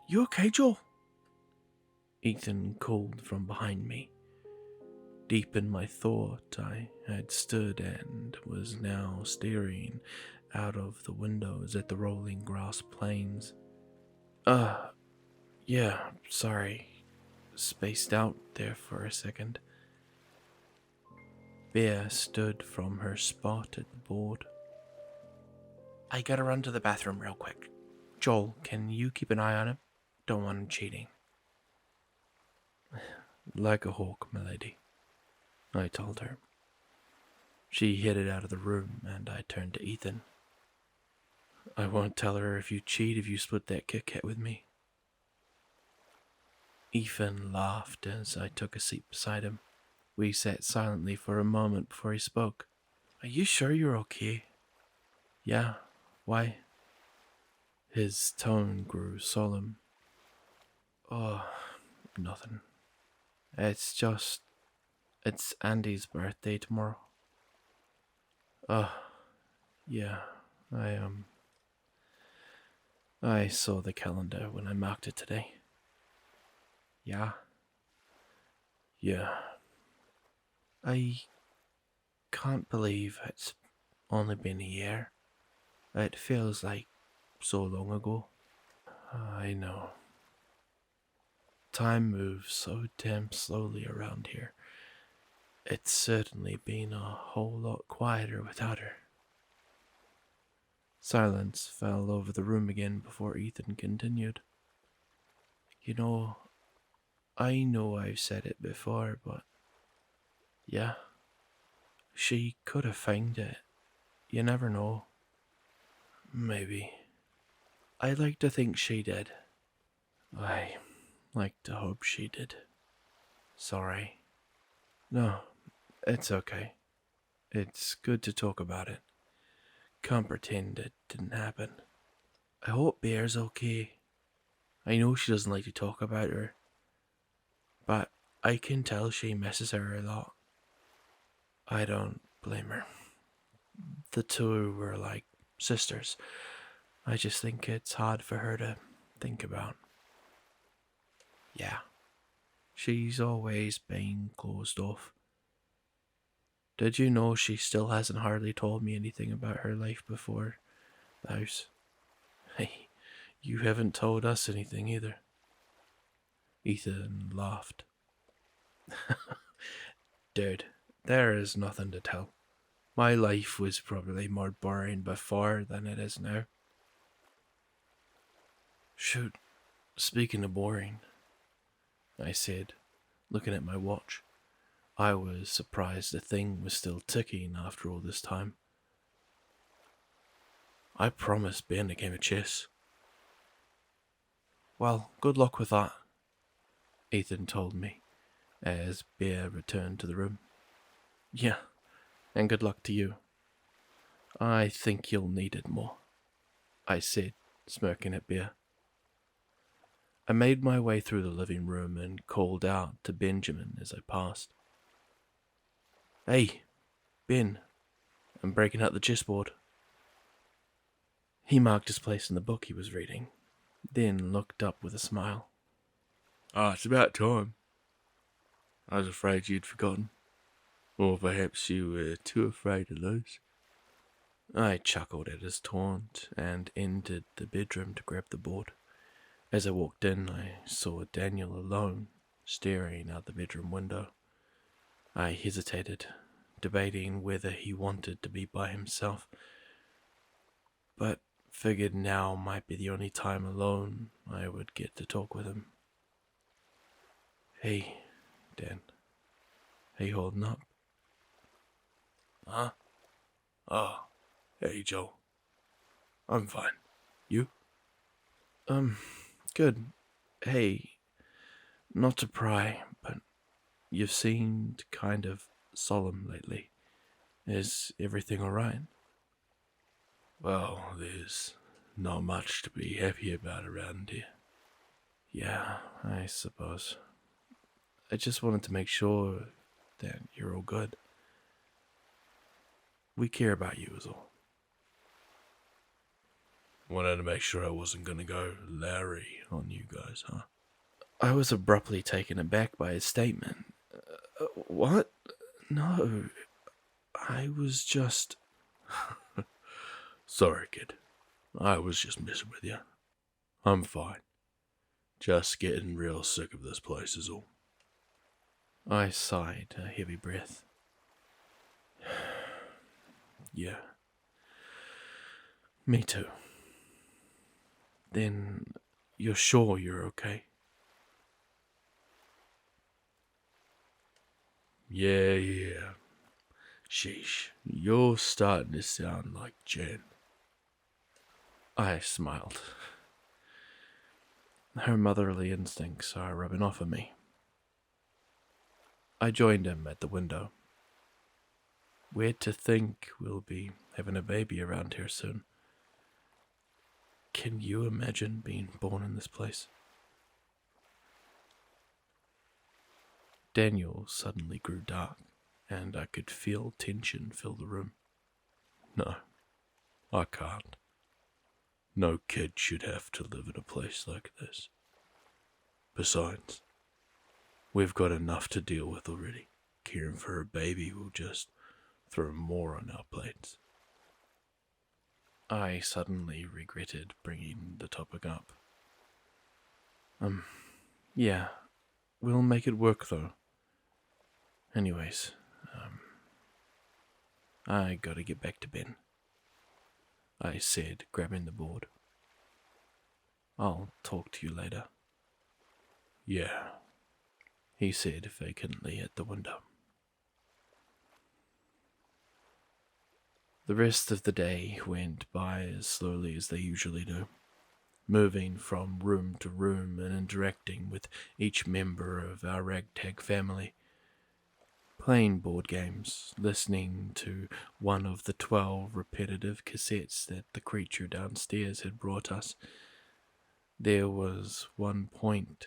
You okay, Joel? Ethan called from behind me. Deep in my thought, I had stood and was now staring out of the windows at the rolling grass plains. Uh, yeah, sorry. Spaced out there for a second. Bea stood from her spot at the board. I gotta run to the bathroom real quick. Joel, can you keep an eye on him? Don't want him cheating. Like a hawk, milady, I told her. She headed out of the room, and I turned to Ethan. I won't tell her if you cheat if you split that Kit Kat with me. Ethan laughed as I took a seat beside him. We sat silently for a moment before he spoke. Are you sure you're okay? Yeah, why? His tone grew solemn. Oh, nothing. It's Andy's birthday tomorrow. Oh, yeah, I saw the calendar when I marked it today. Yeah? Yeah. I can't believe it's only been a year. It feels like so long ago. I know. Time moves so damn slowly around here. It's certainly been a whole lot quieter without her. Silence fell over the room again before Ethan continued. You know, I know I've said it before, but yeah, she could have found it. You never know. Maybe. I like to think she did. I like to hope she did. Sorry. No, it's okay. It's good to talk about it. Can't pretend it didn't happen. I hope Bear's okay. I know she doesn't like to talk about her, but I can tell she misses her a lot. I don't blame her. The two were like sisters. I just think it's hard for her to think about. Yeah, she's always been closed off. Did you know she still hasn't hardly told me anything about her life before the house? Hey, you haven't told us anything either. Ethan laughed. Dude, there is nothing to tell. My life was probably more boring before than it is now. Shoot, speaking of boring, I said, looking at my watch. I was surprised the thing was still ticking after all this time. I promised Ben a game of chess. Well, good luck with that, Ethan told me as Bear returned to the room. Yeah, and good luck to you. I think you'll need it more, I said, smirking at Bear. I made my way through the living room and called out to Benjamin as I passed. Hey, Ben, I'm breaking out the chessboard. He marked his place in the book he was reading, then looked up with a smile. Ah, it's about time. I was afraid you'd forgotten. Or perhaps you were too afraid to lose. I chuckled at his taunt and entered the bedroom to grab the board. As I walked in, I saw Daniel alone, staring out the bedroom window. I hesitated, debating whether he wanted to be by himself, but figured now might be the only time alone I would get to talk with him. Hey, Dan. How you holding up? Huh? Oh, hey, Joe. I'm fine. You? Good. Hey, not to pry, but you've seemed kind of solemn lately. Is everything alright? Well, there's not much to be happy about around here. Yeah, I suppose. I just wanted to make sure that you're all good. We care about you is all. Wanted to make sure I wasn't gonna go Larry on you guys, huh? I was abruptly taken aback by his statement. What? No, I was just... Sorry, kid. I was just messing with you. I'm fine. Just getting real sick of this place is all. I sighed a heavy breath. Yeah. Me too. Then you're sure you're okay? Yeah. Sheesh, you're starting to sound like Jen. I smiled. Her motherly instincts are rubbing off on me. I joined him at the window. Weird to think we'll be having a baby around here soon. Can you imagine being born in this place? Daniel suddenly grew dark, and I could feel tension fill the room. No, I can't. No kid should have to live in a place like this. Besides, we've got enough to deal with already. Caring for a baby will just throw more on our plates. I suddenly regretted bringing the topic up. Yeah, we'll make it work though. Anyways, I gotta get back to Ben, I said, grabbing the board. I'll talk to you later. Yeah, he said vacantly at the window. The rest of the day went by as slowly as they usually do, moving from room to room and interacting with each member of our ragtag family. Playing board games, listening to one of the 12 repetitive cassettes that the creature downstairs had brought us. There was one point,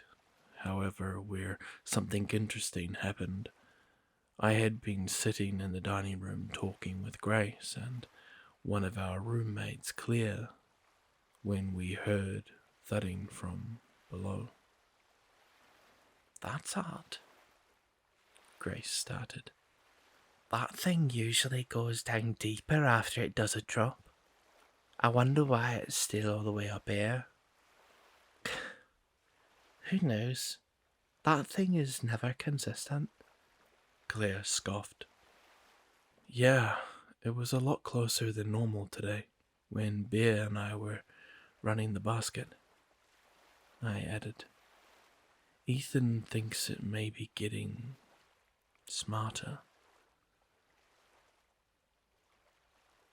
however, where something interesting happened. I had been sitting in the dining room talking with Grace and one of our roommates, Claire, when we heard thudding from below. That's odd, Grace started. That thing usually goes down deeper after it does a drop. I wonder why it's still all the way up here. Who knows? That thing is never consistent, Claire scoffed. Yeah, it was a lot closer than normal today, when Bear and I were running the basket. I added. Ethan thinks it may be getting smarter.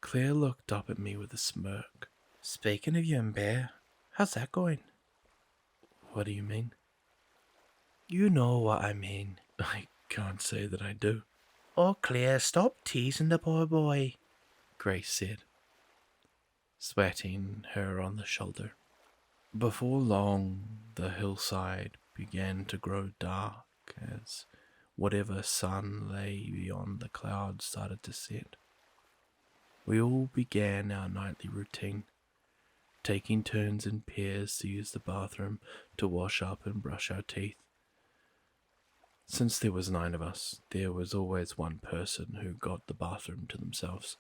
Claire looked up at me with a smirk. Speaking of you and Bear, how's that going? What do you mean? You know what I mean. I can't say that I do. Oh, Claire, stop teasing the poor boy, Grace said, swatting her on the shoulder. Before long, the hillside began to grow dark as whatever sun lay beyond the clouds started to set. We all began our nightly routine, taking turns in pairs to use the bathroom to wash up and brush our teeth. Since there was 9 of us, there was always one person who got the bathroom to themselves.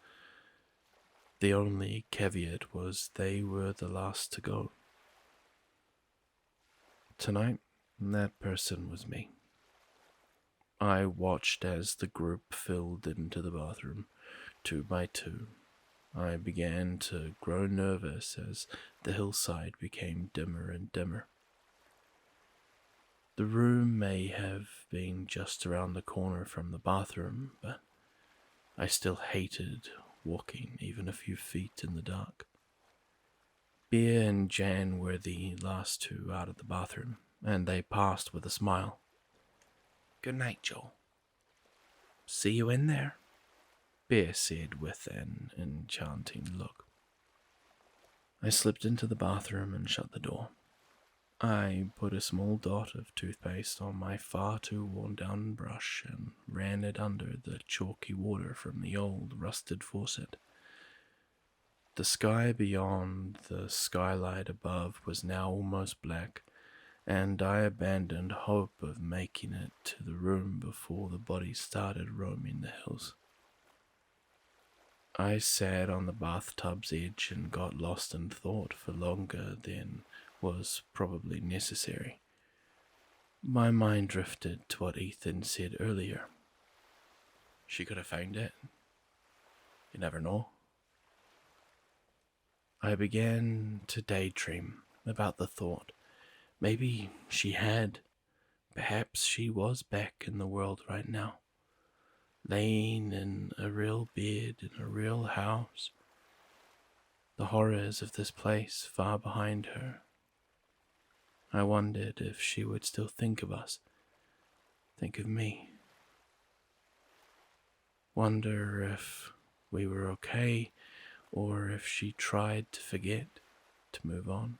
The only caveat was they were the last to go. Tonight, that person was me. I watched as the group filled into the bathroom, 2 by 2. I began to grow nervous as the hillside became dimmer and dimmer. The room may have been just around the corner from the bathroom, but I still hated walking even a few feet in the dark. Bea and Jan were the last 2 out of the bathroom, and they passed with a smile. Good night, Joe. See you in there, Bea said with an enchanting look. I slipped into the bathroom and shut the door. I put a small dot of toothpaste on my far too worn-down brush and ran it under the chalky water from the old rusted faucet. The sky beyond the skylight above was now almost black, and I abandoned hope of making it to the room before the body started roaming the hills. I sat on the bathtub's edge and got lost in thought for longer than was probably necessary. My mind drifted to what Ethan said earlier. She could have found it. You never know. I began to daydream about the thought. Maybe she had. Perhaps she was back in the world right now, laying in a real bed in a real house. The horrors of this place far behind her. I wondered if she would still think of us, think of me. Wonder if we were okay, or if she tried to forget, to move on.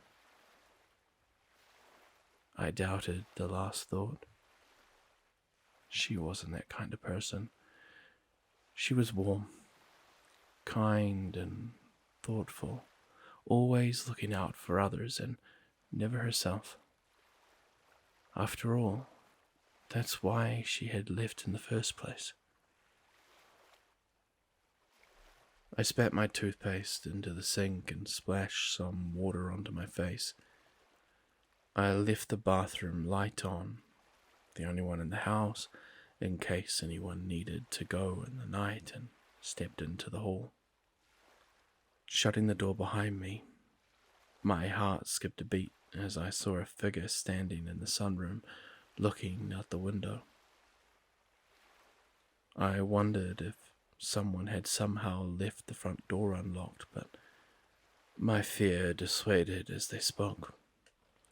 I doubted the last thought. She wasn't that kind of person. She was warm, kind, and thoughtful, always looking out for others and never herself. After all, that's why she had left in the first place. I spat my toothpaste into the sink and splashed some water onto my face. I left the bathroom light on, the only one in the house, in case anyone needed to go in the night, and stepped into the hall. Shutting the door behind me, my heart skipped a beat as I saw a figure standing in the sunroom, looking out the window. I wondered if someone had somehow left the front door unlocked, but my fear dissuaded as they spoke.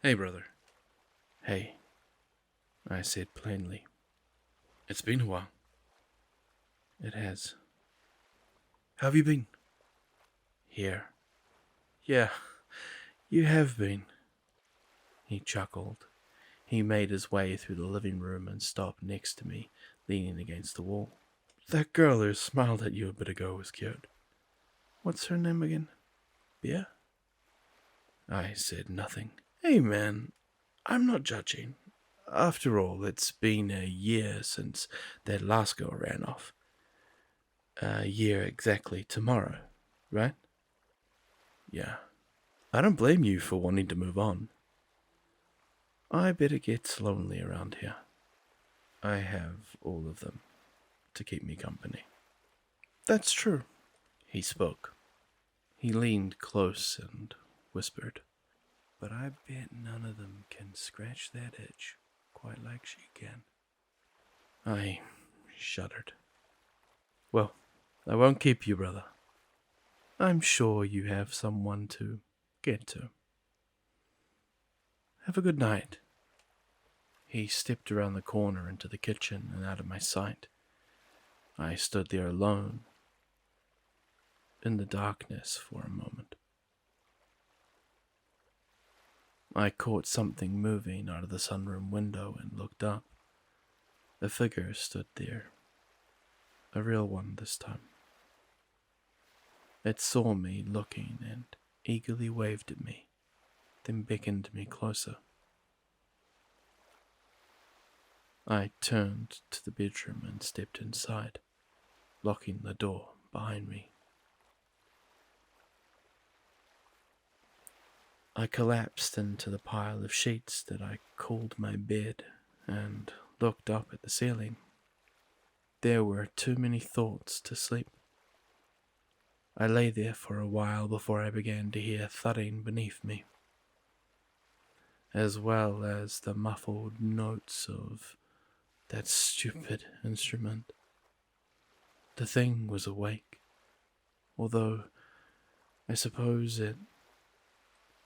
"Hey, brother." "Hey," I said plainly. "It's been a while." "It has." "How have you been?" "Here." "Yeah, you have been." He chuckled. He made his way through the living room and stopped next to me, leaning against the wall. "That girl who smiled at you a bit ago was cute. What's her name again? Bea?" I said nothing. "Hey man, I'm not judging. After all, it's been a year since that last girl ran off. A year exactly tomorrow, right?" "Yeah. I don't blame you for wanting to move on. I bet it gets lonely around here. I have all of them to keep me company." "That's true," he spoke. He leaned close and whispered, "But I bet none of them can scratch that itch quite like she can." I shuddered. "Well, I won't keep you, brother. I'm sure you have someone to get to. Have a good night." He stepped around the corner into the kitchen and out of my sight. I stood there alone, in the darkness for a moment. I caught something moving out of the sunroom window and looked up. A figure stood there, a real one this time. It saw me looking and eagerly waved at me, then beckoned me closer. I turned to the bedroom and stepped inside, locking the door behind me. I collapsed into the pile of sheets that I called my bed and looked up at the ceiling. There were too many thoughts to sleep. I lay there for a while before I began to hear thudding beneath me, as well as the muffled notes of that stupid instrument. The thing was awake, although I suppose it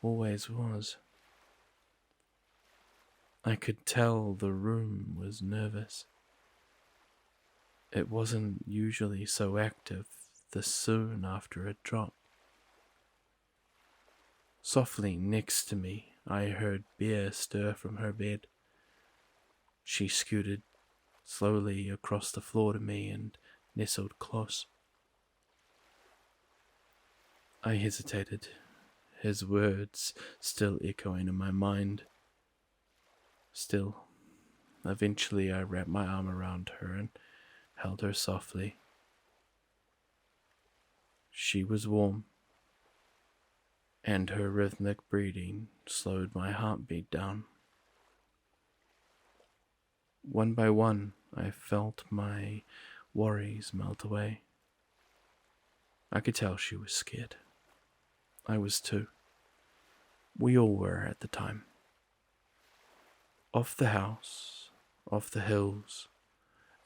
always was. I could tell the room was nervous. It wasn't usually so active this soon after it dropped. Softly next to me, I heard Bea stir from her bed. She scooted slowly across the floor to me and nestled close. I hesitated, his words still echoing in my mind. Still, eventually I wrapped my arm around her and held her softly. She was warm, and her rhythmic breathing slowed my heartbeat down. One by one, I felt my worries melt away. I could tell she was scared. I was too. We all were at the time. Of the house, of the hills,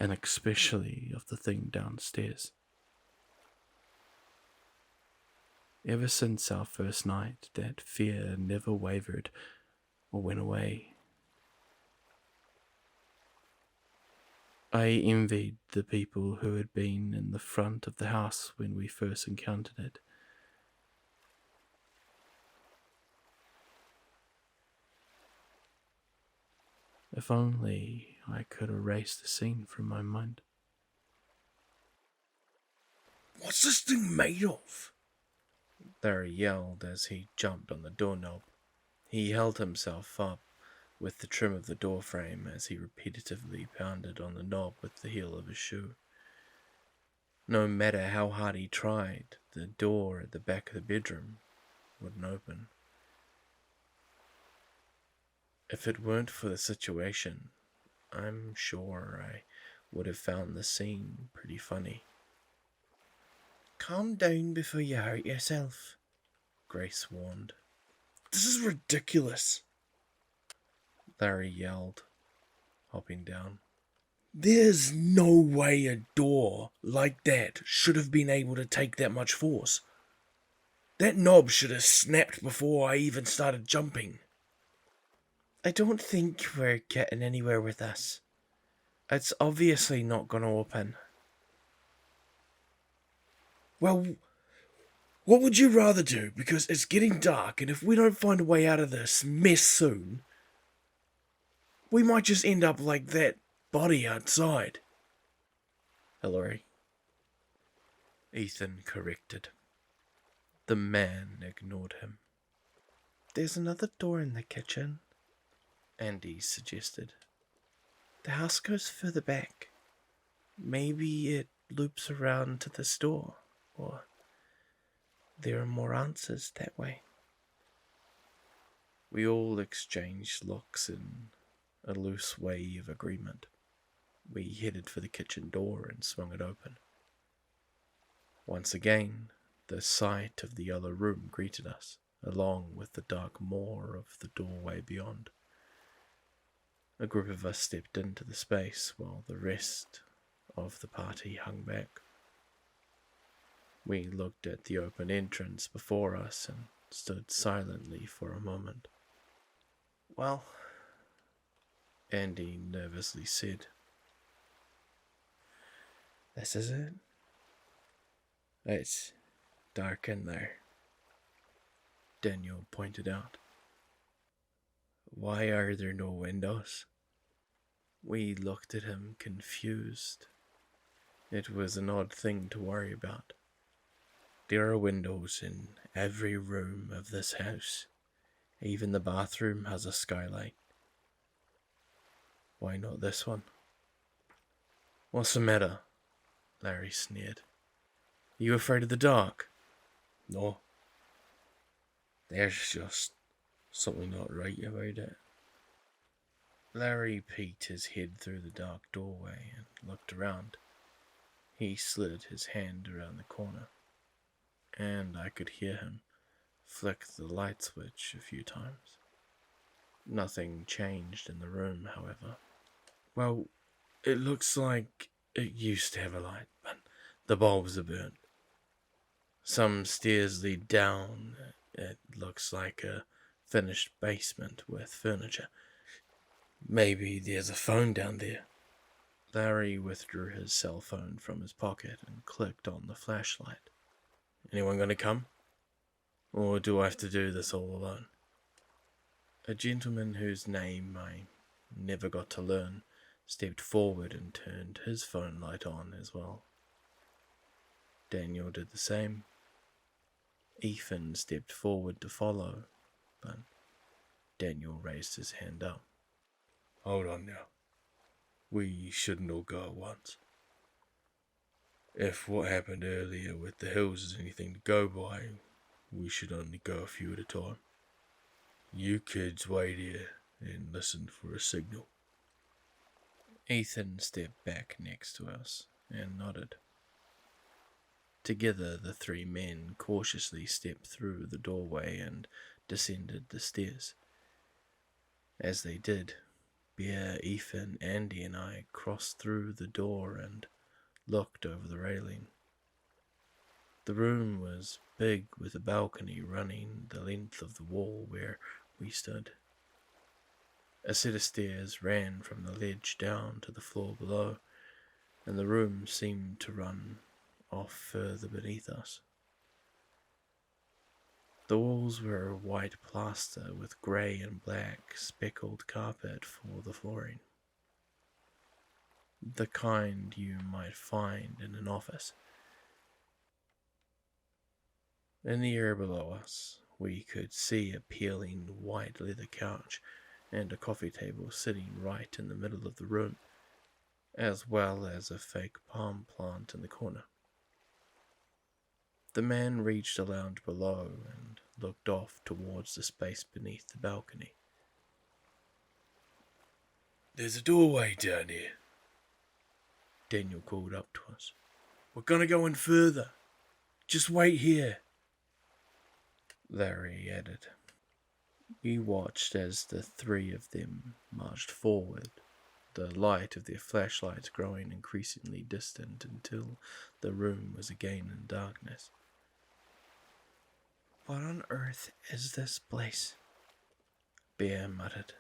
and especially of the thing downstairs. Ever since our first night, that fear never wavered or went away. I envied the people who had been in the front of the house when we first encountered it. If only I could erase the scene from my mind. What's this thing made of? Larry yelled as he jumped on the doorknob. He held himself up with the trim of the doorframe as he repetitively pounded on the knob with the heel of his shoe. No matter how hard he tried, the door at the back of the bedroom wouldn't open. If it weren't for the situation, I'm sure I would have found the scene pretty funny. Calm down before you hurt yourself, Grace warned. This is ridiculous, Larry yelled, hopping down. There's no way a door like that should have been able to take that much force. That knob should have snapped before I even started jumping. I don't think we're getting anywhere with this. It's obviously not going to open. Well, what would you rather do? Because it's getting dark, and if we don't find a way out of this mess soon, we might just end up like that body outside. Hillary, Ethan corrected. The man ignored him. There's another door in the kitchen, Andy suggested. The house goes further back. Maybe it loops around to this door, or there are more answers that way. We all exchanged looks in a loose way of agreement. We headed for the kitchen door and swung it open. Once again, the sight of the other room greeted us, along with the dark moor of the doorway beyond. A group of us stepped into the space while the rest of the party hung back. We looked at the open entrance before us and stood silently for a moment. Well, Andy nervously said, this is it. It's dark in there, Daniel pointed out. Why are there no windows? We looked at him confused. It was an odd thing to worry about. There are windows in every room of this house. Even the bathroom has a skylight. Why not this one? What's the matter? Larry sneered. Are you afraid of the dark? No. There's just something not right about it. Larry peeked his head through the dark doorway and looked around. He slid his hand around the corner, and I could hear him flick the light switch a few times. Nothing changed in the room, however. Well, it looks like it used to have a light, but the bulbs are burnt. Some stairs lead down. It looks like a finished basement with furniture. Maybe there's a phone down there. Larry withdrew his cell phone from his pocket and clicked on the flashlight. Anyone gonna come? Or do I have to do this all alone? A gentleman whose name I never got to learn stepped forward and turned his phone light on as well. Daniel did the same. Ethan stepped forward to follow, but Daniel raised his hand up. Hold on now. We shouldn't all go at once. If what happened earlier with the hills is anything to go by, we should only go a few at a time. You kids wait here and listen for a signal. Ethan stepped back next to us and nodded. Together, the three men cautiously stepped through the doorway and descended the stairs. As they did, Bear, Ethan, Andy, and I crossed through the door and looked over the railing. The room was big, with a balcony running the length of the wall where we stood. A set of stairs ran from the ledge down to the floor below, and the room seemed to run off further beneath us. The walls were white plaster with grey and black speckled carpet for the flooring. The kind you might find in an office. In the air below us, we could see a peeling white leather couch and a coffee table sitting right in the middle of the room, as well as a fake palm plant in the corner. The man reached a lounge below and looked off towards the space beneath the balcony. There's a doorway down here, Daniel called up to us. We're gonna go in further. Just wait here, Larry added. We watched as the three of them marched forward, the light of their flashlights growing increasingly distant until the room was again in darkness. What on earth is this place? Bear muttered.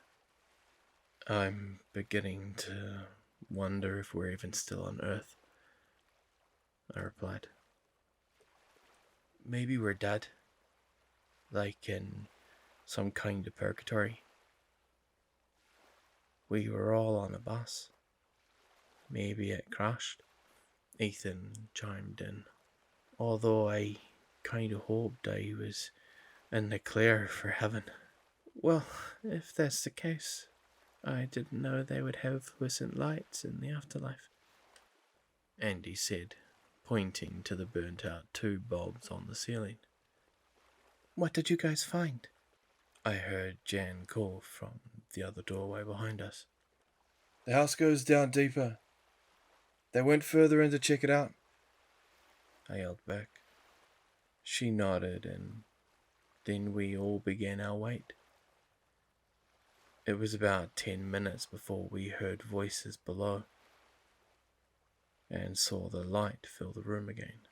I'm beginning to wonder if we're even still on Earth, I replied. Maybe we're dead, like in some kind of purgatory. We were all on a bus. Maybe it crashed, Ethan chimed in, although I kind of hoped I was in the clear for heaven. Well, if that's the case, I didn't know they would have fluorescent lights in the afterlife, Andy said, pointing to the burnt-out tube bulbs on the ceiling. What did you guys find? I heard Jan call from the other doorway behind us. The house goes down deeper. They went further in to check it out, I yelled back. She nodded, and then we all began our wait. It was about 10 minutes before we heard voices below and saw the light fill the room again.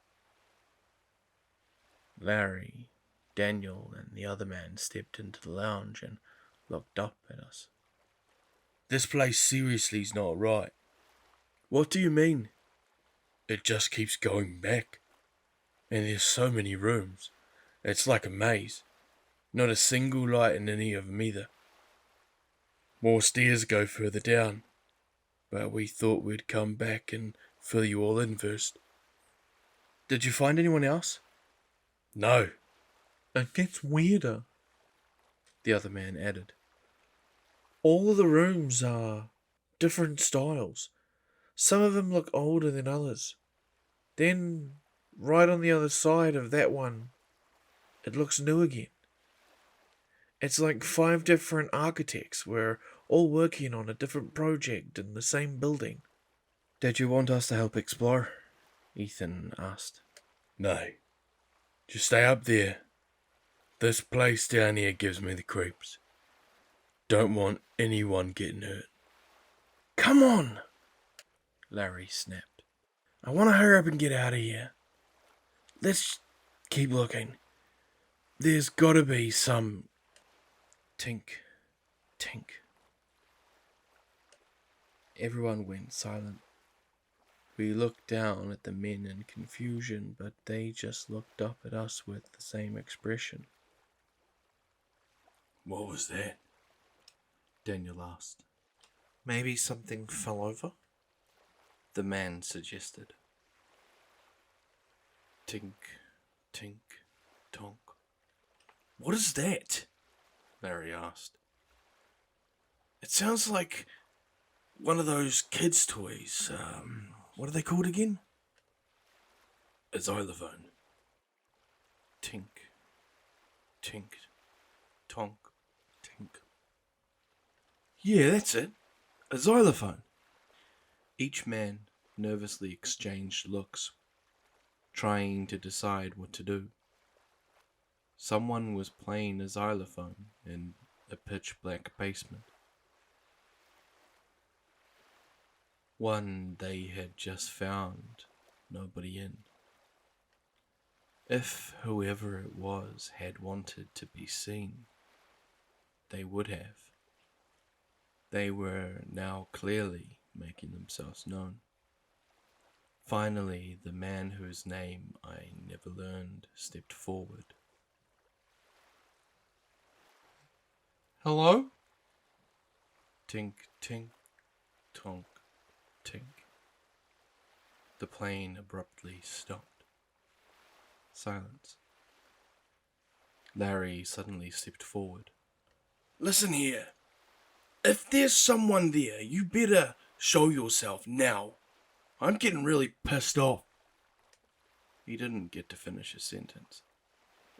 Larry, Daniel, and the other man stepped into the lounge and looked up at us. This place seriously is not right. What do you mean? It just keeps going back. And there's so many rooms. It's like a maze. Not a single light in any of them either. More stairs go further down. But we thought we'd come back and fill you all in first. Did you find anyone else? No. It gets weirder, the other man added. All of the rooms are different styles. Some of them look older than others. Then, right on the other side of that one, it looks new again. It's like 5 different architects were all working on a different project in the same building. Did you want us to help explore? Ethan asked. No. Just stay up there. This place down here gives me the creeps. Don't want anyone getting hurt. Come on, Larry snapped. I want to hurry up and get out of here. Let's keep looking. There's got to be some... Tink, tink. Everyone went silent. We looked down at the men in confusion, but they just looked up at us with the same expression. What was that? Daniel asked. Maybe something fell over? The man suggested. Tink, tink. Tonk. What is that? Larry asked. It sounds like one of those kids' toys. What are they called again? A xylophone. Tink. Tink. Tonk. Tink. Yeah, that's it. A xylophone. Each man nervously exchanged looks, trying to decide what to do. Someone was playing a xylophone in a pitch-black basement. One they had just found, nobody in. If whoever it was had wanted to be seen, they would have. They were now clearly making themselves known. Finally, the man whose name I never learned stepped forward. Hello? Tink, tink, tonk, tink. The plane abruptly stopped. Silence. Larry suddenly stepped forward. Listen here. If there's someone there, you better show yourself now. I'm getting really pissed off. He didn't get to finish his sentence.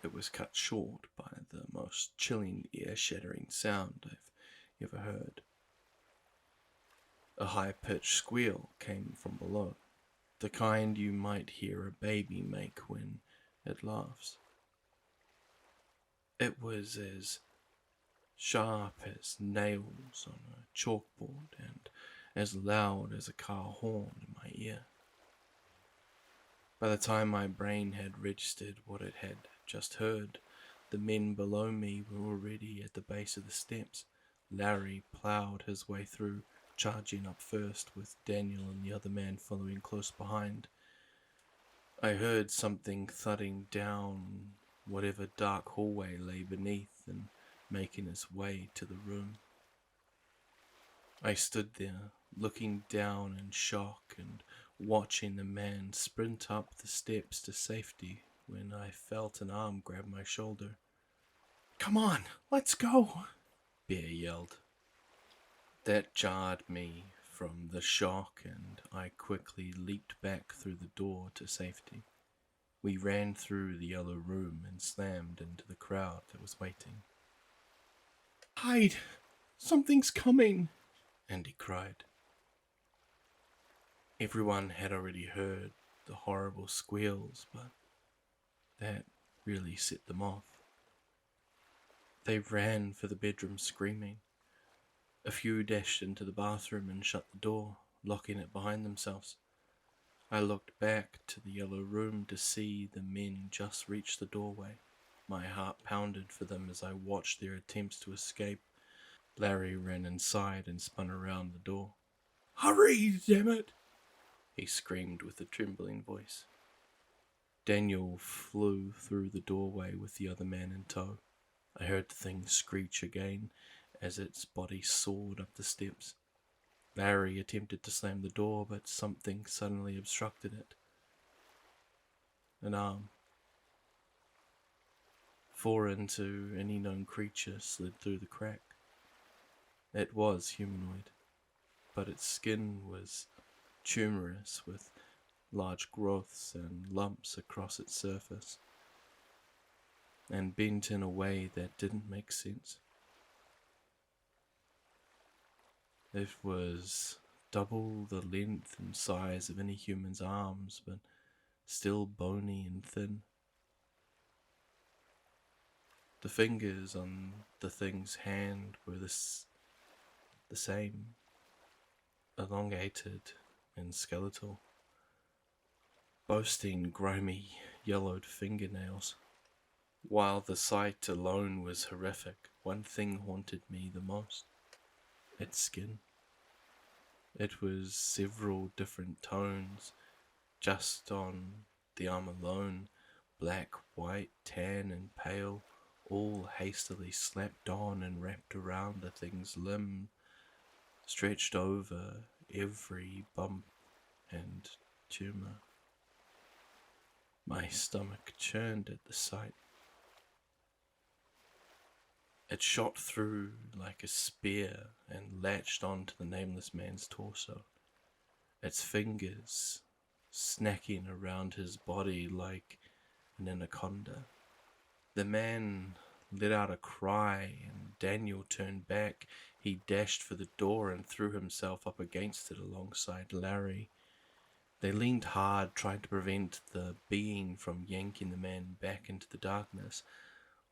It was cut short by the most chilling, ear-shattering sound I've ever heard. A high-pitched squeal came from below, the kind you might hear a baby make when it laughs. It was as sharp as nails on a chalkboard and as loud as a car horn in my ear. By the time my brain had registered what it had just heard, the men below me were already at the base of the steps. Larry ploughed his way through, charging up first, with Daniel and the other man following close behind. I heard something thudding down whatever dark hallway lay beneath and making its way to the room. I stood there, looking down in shock and watching the man sprint up the steps to safety when I felt an arm grab my shoulder. Come on, let's go, Bear yelled. That jarred me from the shock and I quickly leaped back through the door to safety. We ran through the yellow room and slammed into the crowd that was waiting. Hide! Something's coming! Andy cried. Everyone had already heard the horrible squeals, but that really set them off. They ran for the bedroom screaming. A few dashed into the bathroom and shut the door, locking it behind themselves. I looked back to the yellow room to see the men just reach the doorway. My heart pounded for them as I watched their attempts to escape. Larry ran inside and spun around the door. Hurry, damn it! He screamed with a trembling voice. Daniel flew through the doorway with the other man in tow. I heard the thing screech again as its body soared up the steps. Larry attempted to slam the door, but something suddenly obstructed it. An arm. Foreign to any known creature slid through the crack. It was humanoid, but its skin was tumorous with large growths and lumps across its surface, and bent in a way that didn't make sense. It was double the length and size of any human's arms, but still bony and thin. The fingers on the thing's hand were the same, elongated and skeletal, boasting grimy, yellowed fingernails. While the sight alone was horrific, one thing haunted me the most. Its skin. It was several different tones, just on the arm alone, black, white, tan, and pale, all hastily slapped on and wrapped around the thing's limb, stretched over every bump and tumor. My stomach churned at the sight. It shot through like a spear and latched onto the nameless man's torso, its fingers snacking around his body like an anaconda. The man let out a cry, and Daniel turned back. He dashed for the door and threw himself up against it alongside Larry. They leaned hard, trying to prevent the being from yanking the man back into the darkness.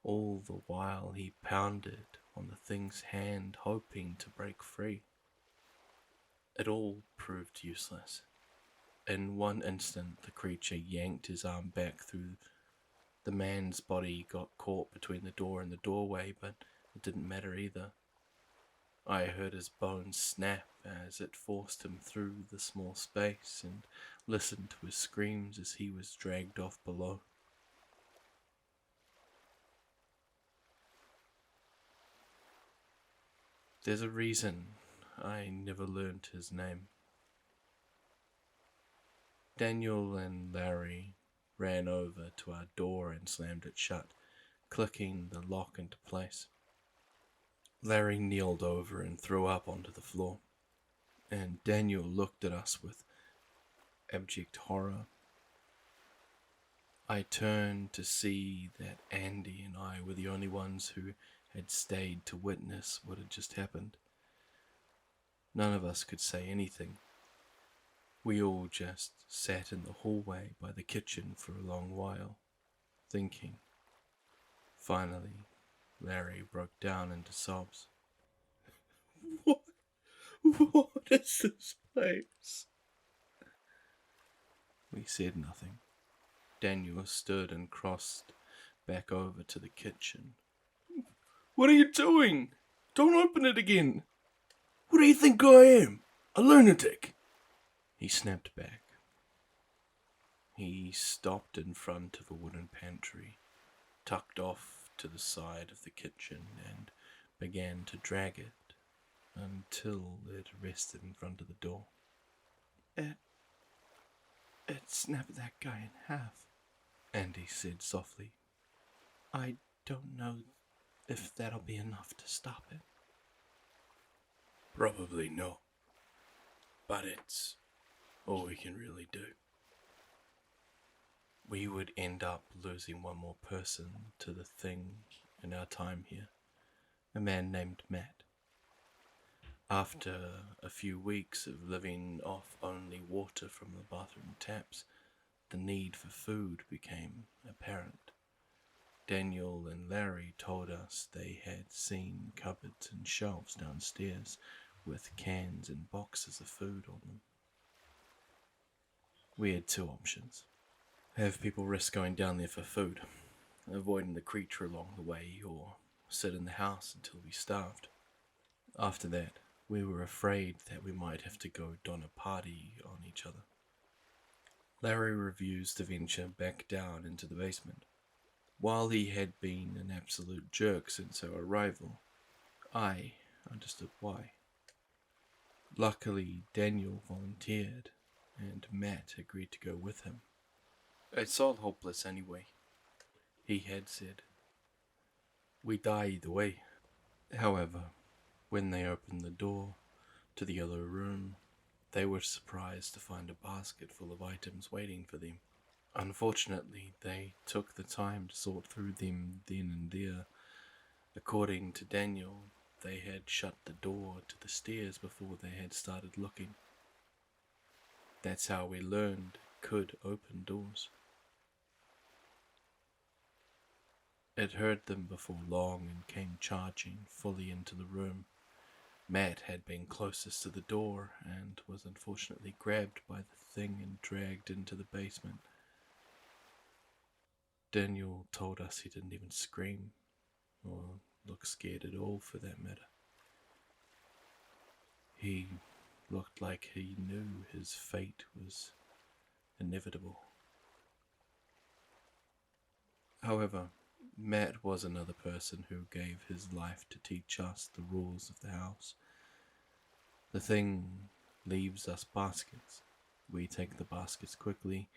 All the while he pounded on the thing's hand, hoping to break free. It all proved useless. In one instant, the creature yanked his arm back through. The man's body got caught between the door and the doorway, but it didn't matter either. I heard his bones snap as it forced him through the small space and listened to his screams as he was dragged off below. There's a reason I never learned his name. Daniel and Larry ran over to our door and slammed it shut, clicking the lock into place. Larry kneeled over and threw up onto the floor, and Daniel looked at us with abject horror. I turned to see that Andy and I were the only ones who had stayed to witness what had just happened. None of us could say anything. We all just sat in the hallway by the kitchen for a long while, thinking. Finally, Larry broke down into sobs. What? What is this place? We said nothing. Daniel stood and crossed back over to the kitchen. What are you doing? Don't open it again. What do you think I am? A lunatic? He snapped back. He stopped in front of a wooden pantry, tucked off to the side of the kitchen, and began to drag it until it rested in front of the door. It snapped that guy in half, Andy said softly. I don't know if that'll be enough to stop it. Probably not, but it's all we can really do. We would end up losing one more person to the thing in our time here, a man named Matt. After a few weeks of living off only water from the bathroom taps, the need for food became apparent. Daniel and Larry told us they had seen cupboards and shelves downstairs with cans and boxes of food on them. We had two options. Have people risk going down there for food, avoiding the creature along the way, or sit in the house until we starved. After that, we were afraid that we might have to go don a party on each other. Larry refused to venture back down into the basement. While he had been an absolute jerk since our arrival, I understood why. Luckily, Daniel volunteered, and Matt agreed to go with him. It's all hopeless anyway, he had said. We die either way. However, when they opened the door to the other room, they were surprised to find a basket full of items waiting for them. Unfortunately, they took the time to sort through them then and there. According to Daniel, they had shut the door to the stairs before they had started looking. That's how we learned it could open doors. It heard them before long and came charging fully into the room. Matt had been closest to the door and was unfortunately grabbed by the thing and dragged into the basement. Daniel told us he didn't even scream, or look scared at all for that matter. He looked like he knew his fate was inevitable. However, Matt was another person who gave his life to teach us the rules of the house. The thing leaves us baskets. We take the baskets quickly.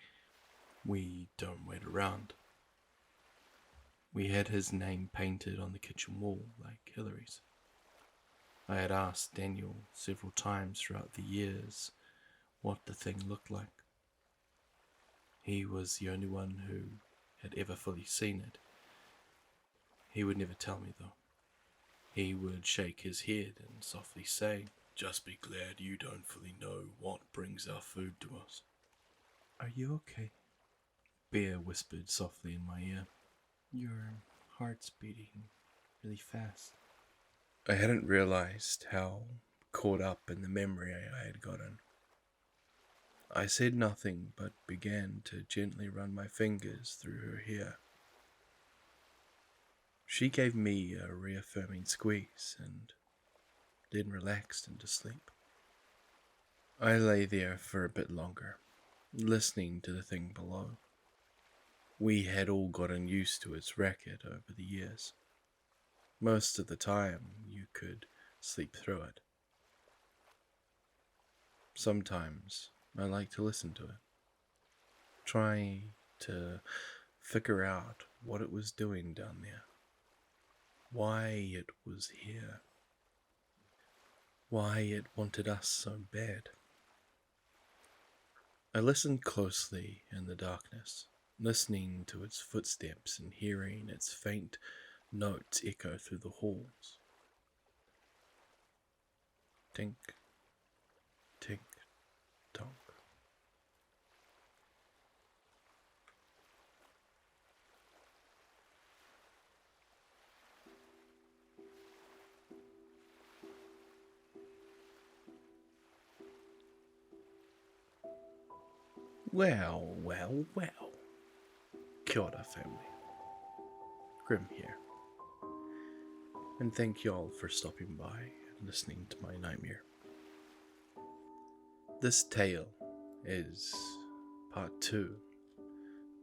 We don't wait around. We had his name painted on the kitchen wall like Hillary's. I had asked Daniel several times throughout the years what the thing looked like. He was the only one who had ever fully seen it. He would never tell me, though. He would shake his head and softly say, "Just be glad you don't fully know what brings our food to us." "Are you okay?" Bear whispered softly in my ear. "Your heart's beating really fast." I hadn't realized how caught up in the memory I had gotten. I said nothing but began to gently run my fingers through her hair. She gave me a reaffirming squeeze and then relaxed into sleep. I lay there for a bit longer, listening to the thing below. We had all gotten used to its racket over the years. Most of the time, you could sleep through it. Sometimes I like to listen to it, try to figure out what it was doing down there, why it was here, why it wanted us so bad. I listened closely in the darkness, listening to its footsteps and hearing its faint notes echo through the halls. Tink, tink, tonk. Well, well, well. Kia ora, family. Grim here. And thank y'all for stopping by and listening to my nightmare. This tale is part 2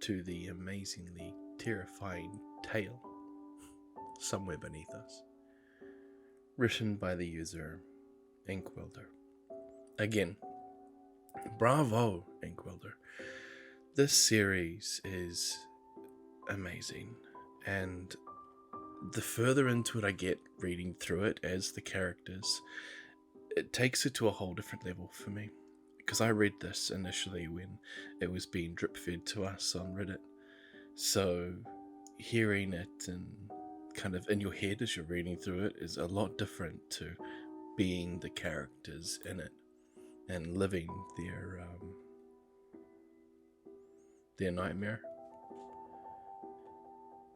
to the amazingly terrifying tale Somewhere Beneath Us, written by the user Inkwelder. Again, bravo, Inkwelder. This series is amazing, and the further into it I get reading through it as the characters, it takes it to a whole different level for me. Because I read this initially when it was being drip fed to us on Reddit. So hearing it and kind of in your head as you're reading through it is a lot different to being the characters in it and living their nightmare.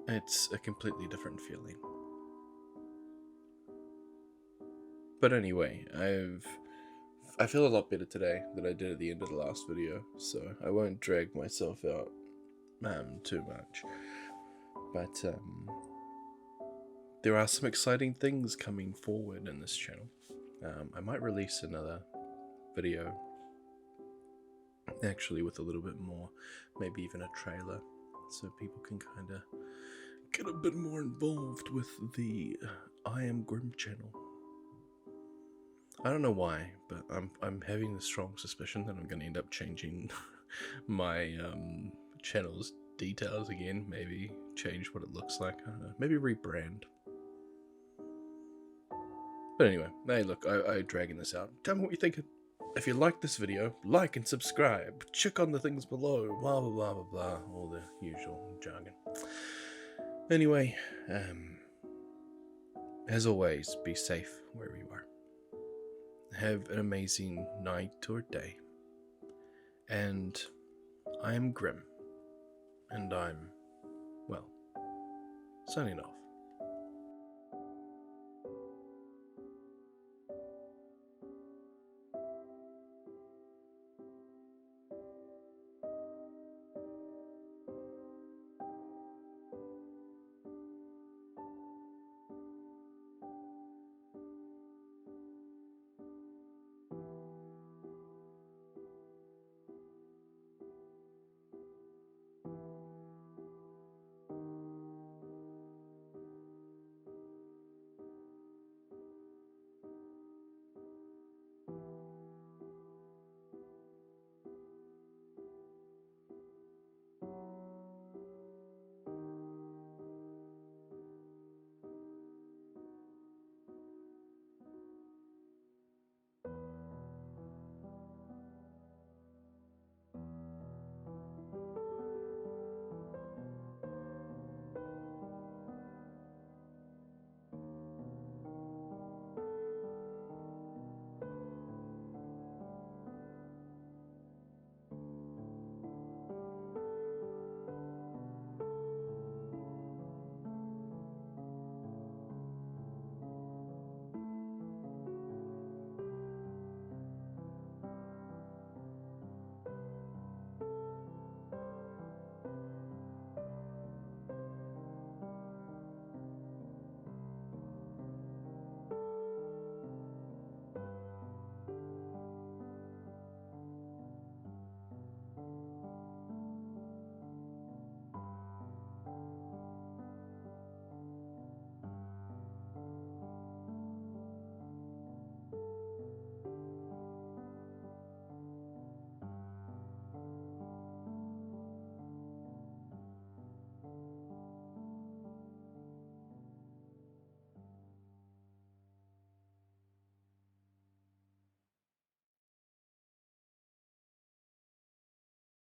It's a completely different feeling. But anyway, I feel a lot better today than I did at the end of the last video, so I won't drag myself out too much. But there are some exciting things coming forward in this channel. I might release another video, actually with a little bit more, maybe even a trailer, so people can kind of get a bit more involved with the I Am Grim channel. I don't know why, but I'm having a strong suspicion that I'm going to end up changing my channel's details again. Maybe change what it looks like. I don't know. Maybe rebrand. But anyway, hey, look, I'm dragging this out. Tell me what you think. If you like this video, like and subscribe. Check on the things below. Blah blah blah blah blah. All the usual jargon. Anyway, as always, be safe wherever you are. Have an amazing night or day. And I am Grim. And I'm, well, signing off.